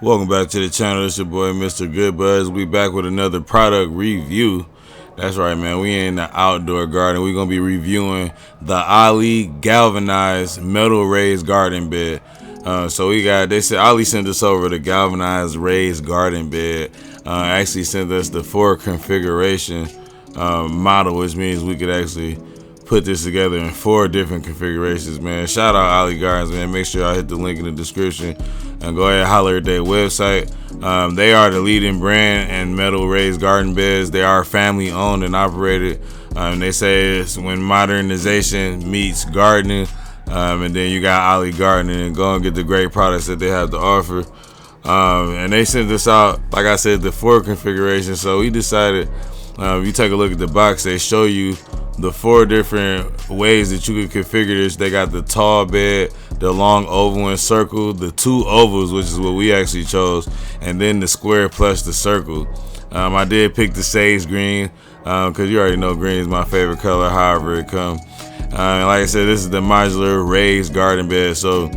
Welcome back to the channel. It's your boy Mr. GoodBuds. We back with another product review. That's right, man. We in the outdoor garden. We're gonna be reviewing the OLLE Galvanized metal raised garden bed. They said Olle sent us over the galvanized raised garden bed. Actually sent us the 4 configuration model, which means we could actually put this together in 4 different configurations, man. Shout out OLLE Gardens, man. Make sure y'all hit the link in the description and go ahead and holler at their website. They are the leading brand in metal raised garden beds. They are family owned and operated. They say it's when modernization meets gardening. And then you got OLLE Gardening, and go and get the great products that they have to offer. And they sent this out, like I said, the 4 configurations. So we decided, if you take a look at the box, they show you the 4 different ways that you can configure this. They got the tall bed, the long oval and circle, the 2 ovals, which is what we actually chose, and then the square plus the circle. I did pick the sage green because you already know green is my favorite color, however it comes. Like I said, this is the modular raised garden bed. So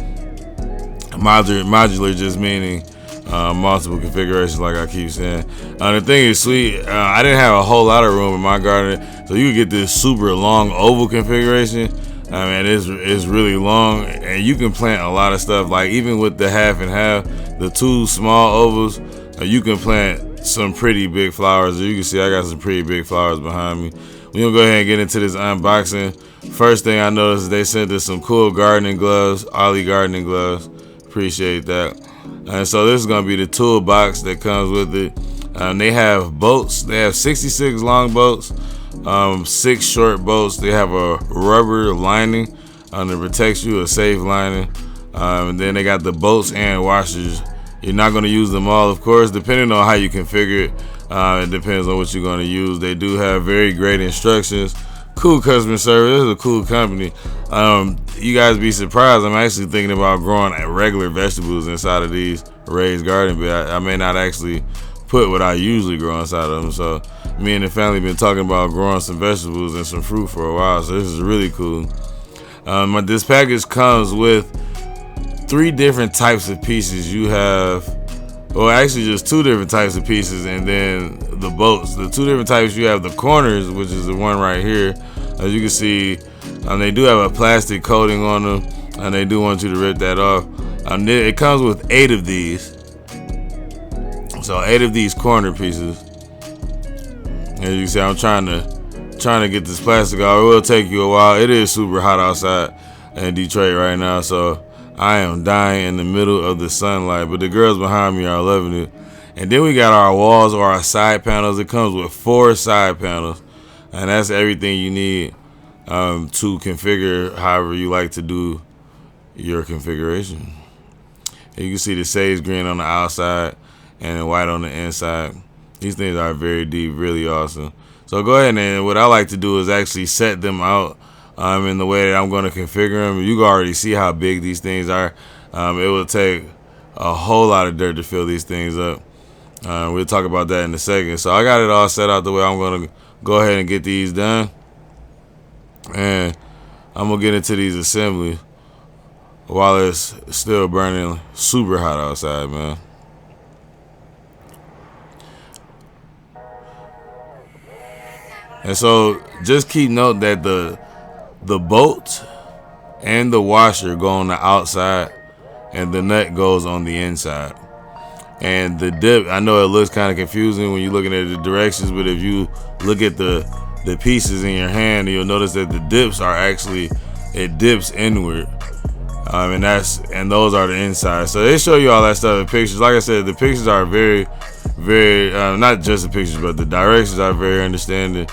modular just meaning multiple configurations, like I keep saying. The thing is sweet. I didn't have a whole lot of room in my garden, so you could get this super long oval configuration. It's really long, and you can plant a lot of stuff. Like even with the half and half, the 2 small ovals, you can plant some pretty big flowers. As you can see, I got some pretty big flowers behind me. We're gonna go ahead and get into this unboxing. First thing I noticed is they sent us some cool gardening gloves, OLLE gardening gloves. Appreciate that. And so this is gonna be the toolbox that comes with it. They have boats. They have 66 long boats, 6 short boats. They have a rubber lining that protects you, a safe lining. And then they got the boats and washers. You're not gonna use them all, of course, depending on how you configure it. It depends on what you're gonna use. They do have very great instructions. Cool customer service. This is a cool company. You guys be surprised. I'm actually thinking about growing regular vegetables inside of these raised garden beds. I may not actually put what I usually grow inside of them. So me and the family been talking about growing some vegetables and some fruit for a while. So this is really cool. This package comes with 3 different types of pieces. You have, well, actually just 2 different types of pieces, and then the boats. The 2 different types, you have the corners, which is the one right here. As you can see, they do have a plastic coating on them, and they do want you to rip that off. It comes with 8 of these. So 8 of these corner pieces. As you can see, I'm trying to get this plastic off. It will take you a while. It is super hot outside in Detroit right now, so I am dying in the middle of the sunlight, but the girls behind me are loving it. And then we got our walls or our side panels. It comes with 4 side panels, and that's everything you need to configure however you like to do your configuration. And you can see the sage green on the outside and the white on the inside. These things are very deep, really awesome. So go ahead, and what I like to do is actually set them out in the way that I'm going to configure them. You can already see how big these things are. It will take a whole lot of dirt to fill these things up. We'll talk about that in a second. So I got it all set out the way I'm going to go ahead and get these done. And I'm going to get into these assemblies while it's still burning super hot outside, man. And so just keep note that the bolt and the washer go on the outside and the nut goes on the inside. And the dip, I know it looks kind of confusing when you're looking at the directions, but if you look at the pieces in your hand, you'll notice that the dips are actually, it dips inward. And those are the inside. So they show you all that stuff in pictures. Like I said, the pictures are very, very, not just the pictures, but the directions are very understanding.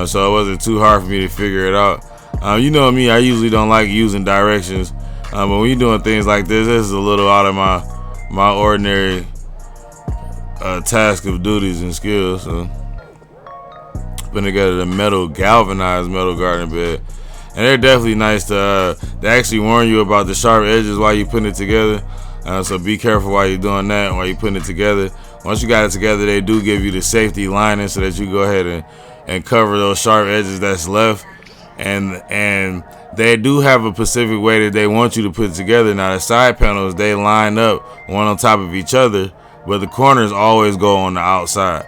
So it wasn't too hard for me to figure it out. You know me, I usually don't like using directions, but when you're doing things like this is a little out of my ordinary task of duties and skills. So putting together the galvanized metal garden bed, and they're definitely nice to they actually warn you about the sharp edges while you're putting it together. So be careful while you're doing that, while you're putting it together. Once you got it together, they do give you the safety lining so that you go ahead and cover those sharp edges that's left. and they do have a specific way that they want you to put together. Now the side panels, they line up one on top of each other, but the corners always go on the outside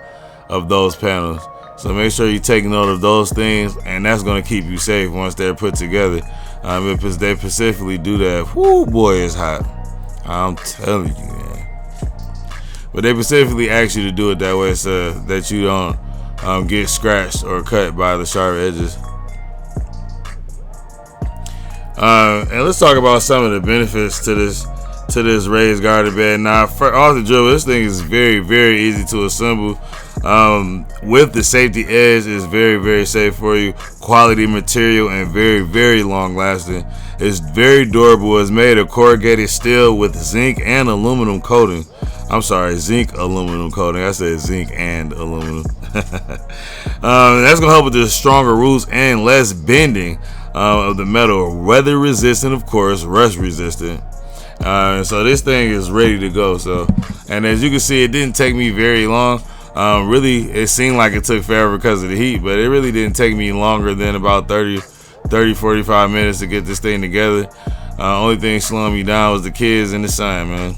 of those panels. So make sure you take note of those things, and that's going to keep you safe once they're put together. Because they specifically do that. Whoo, boy, it's hot. I'm telling you, man. But they specifically ask you to do it that way so that you don't get scratched or cut by the sharp edges. And let's talk about some of the benefits to this raised garden bed. Now, off the drill, this thing is very, very easy to assemble. With the safety edge, is very, very safe for you. Quality material and very, very long lasting. It's very durable. It's made of corrugated steel with zinc and aluminum coating. I'm sorry, zinc aluminum coating. I said zinc and aluminum. That's gonna help with the stronger roots and less bending of the metal. Weather resistant, of course, rust resistant. So this thing is ready to go. So, and as you can see, it didn't take me very long. Really, it seemed like it took forever because of the heat, but it really didn't take me longer than about 45 minutes to get this thing together. Only thing slowing me down was the kids and the sun, man.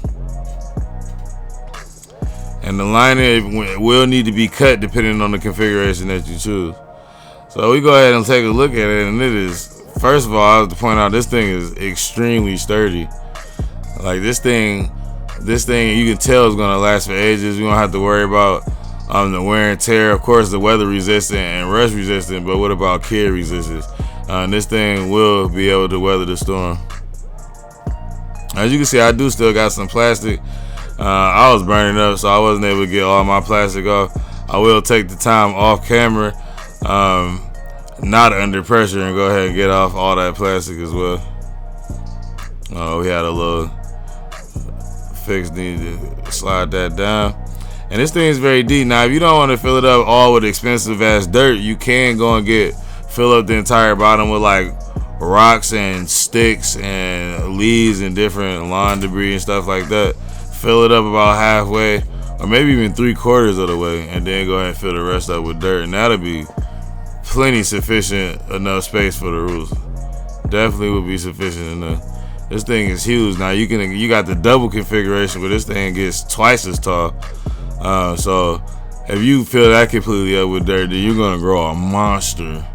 And the lining will need to be cut depending on the configuration that you choose. So we go ahead and take a look at it, and it is, first of all, I have to point out this thing is extremely sturdy. Like this thing you can tell is gonna last for ages. You don't have to worry about the wear and tear. Of course, the weather resistant and rust resistant, but what about kid resistance? This thing will be able to weather the storm. As you can see, I do still got some plastic. I was burning up, so I wasn't able to get all my plastic off. I will take the time off camera, not under pressure, and go ahead and get off all that plastic as well. We had a little fix, need to slide that down. And this thing is very deep. Now, if you don't want to fill it up all with expensive ass dirt, you can go and fill up the entire bottom with like rocks and sticks and leaves and different lawn debris and stuff like that. Fill it up about halfway, or maybe even 3/4 of the way, and then go ahead and fill the rest up with dirt, and that'll be plenty sufficient enough space for the roots. Definitely would be sufficient enough. This thing is huge. Now you got the double configuration, but this thing gets twice as tall. So if you fill that completely up with dirt, then you're gonna grow a monster.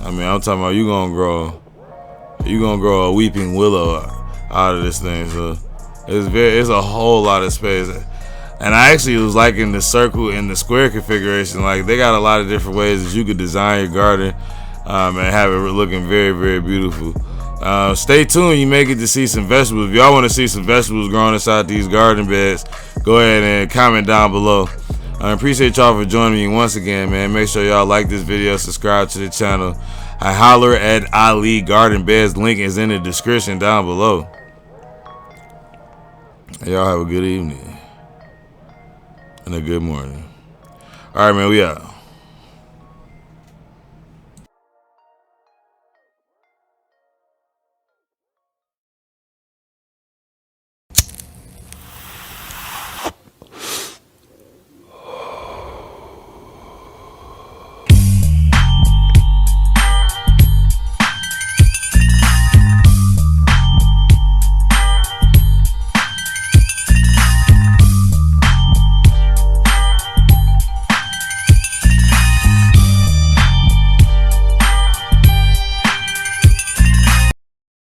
I mean, I'm talking about you're gonna grow a weeping willow out of this thing. So it's a whole lot of space. And I actually was liking the circle and the square configuration. Like they got a lot of different ways that you could design your garden and have it looking very, very beautiful. Stay tuned. You may get to see some vegetables. If y'all want to see some vegetables growing inside these garden beds, go ahead and comment down below. I appreciate y'all for joining me once again, man. Make sure y'all like this video, subscribe to the channel. I holler at OLLE Garden Beds. Link is in the description down below. Y'all have a good evening and a good morning. All right, man, we out.